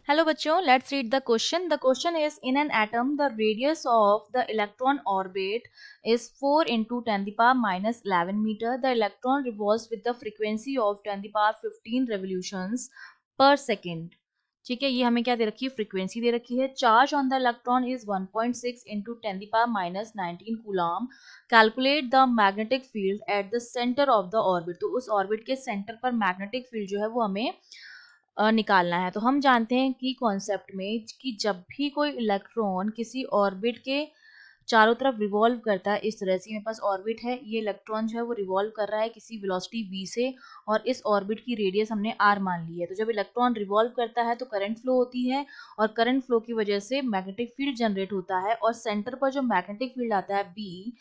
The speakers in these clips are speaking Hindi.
Hello बच्चों, let's read the question. The question is, in an atom, the radius of the electron orbit is 4 into 10 the power minus 11 meter. The electron revolves with the frequency of 10 the power 15 revolutions per second. ठीक है, ये हमें क्या दे रखी है, फ्रीक्वेंसी दे रखी है. Charge on the electron is 1.6 into 10 the power minus 19 coulomb. Calculate the magnetic field at the centre of the orbit. तो उस ऑर्बिट के सेंटर पर मैग्नेटिक फील्ड जो है वो हमें निकालना है. तो हम जानते हैं कि कॉन्सेप्ट में कि जब भी कोई इलेक्ट्रॉन किसी ऑर्बिट के चारों तरफ रिवॉल्व करता है, इस तरह से मेरे पास ऑर्बिट है, ये इलेक्ट्रॉन जो है वो रिवॉल्व कर रहा है किसी वेलोसिटी v से, और इस ऑर्बिट की रेडियस हमने r मान ली है. तो जब इलेक्ट्रॉन रिवॉल्व करता है तो करंट फ्लो होती है, और करंट फ्लो की वजह से मैग्नेटिक फील्ड जनरेट होता है, और सेंटर पर जो मैग्नेटिक फील्ड आता है b,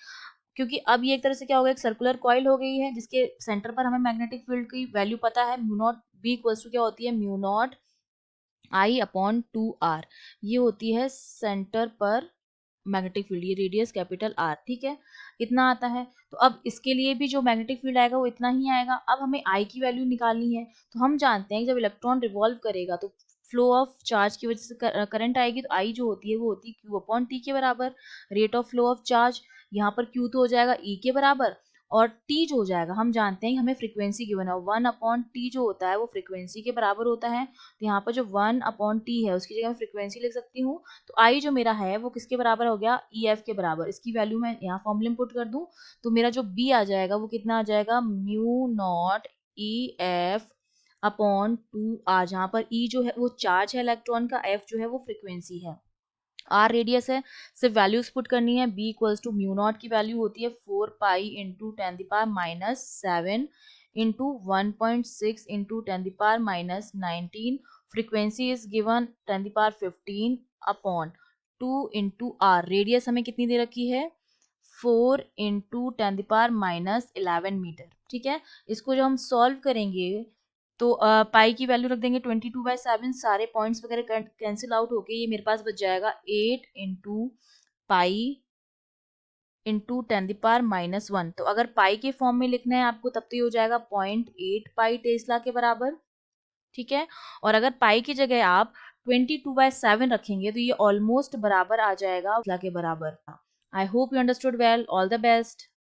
क्योंकि अब ये एक तरह से क्या हो गया, एक सर्कुलर कॉइल हो गई है जिसके सेंटर पर हमें मैग्नेटिक फील्ड की वैल्यू पता है, mu not B equals to क्या होती है, mu not I upon 2r. ये होती है सेंटर पर मैग्नेटिक फील्ड, ये रेडियस कैपिटल R. ठीक है, इतना आता है. तो अब इसके लिए भी जो मैग्नेटिक फील्ड आएगा वो इतना ही आएगा. अब हमें I की वैल्यू निकालनी है. तो हम जानते हैं कि जब इलेक्ट्रॉन रिवॉल्व करेगा तो फ्लो ऑफ चार्ज की वजह से करंट आएगी, तो I जो होती है वो होती है Q अपॉन T के बराबर. Rate of flow of charge, यहाँ पर Q तो हो जाएगा E के बराबर, और T जो हो जाएगा, हम जानते हैं कि हमें फ्रीक्वेंसी गिवन है, 1 अपॉन T जो होता है वो फ्रीक्वेंसी के बराबर होता है. तो यहाँ पर जो 1 अपॉन T है उसकी जगह मैं फ्रीक्वेंसी लिख सकती हूँ. तो आई जो मेरा है वो किसके बराबर हो गया, ई एफ के बराबर. इसकी वैल्यू मैं यहाँ फॉर्मूले में पुट कर दूं तो मेरा जो बी आ जाएगा वो कितना आ जाएगा, mu naught E F upon 2r, जहाँ पर ई जो है वो चार्ज है इलेक्ट्रॉन का, एफ जो है वो फ्रीक्वेंसी है, आर रेडियस है. सिर्फ वैल्यूज पुट करनी है. B equals to mu not की वैल्यू होती है 4 pi into 10 the power minus 7 into 1.6 into 10 the power minus 19. Frequency is given 10 the power 15 upon 2 into R. Radius हमें कितनी दे रखी है, 4 into 10 the power minus 11 meter. ठीक है, इसको जब हम सॉल्व करेंगे तो पाई की वैल्यू रख देंगे 22/7, सारे पॉइंट्स वगैरह कैंसिल आउट होके ये मेरे पास बच जाएगा 8 into pi into 10 the power minus 1. तो अगर पाई के फॉर्म में लिखना है आपको तब तो ये हो जाएगा 0.8 पाई टेस्ला के बराबर. ठीक है, और अगर पाई की जगह आप 22/7 रखेंगे तो ये ऑलमोस्ट बराबर आ जाएगा टेस्ला के बराबर. I hope you understood well. All the best.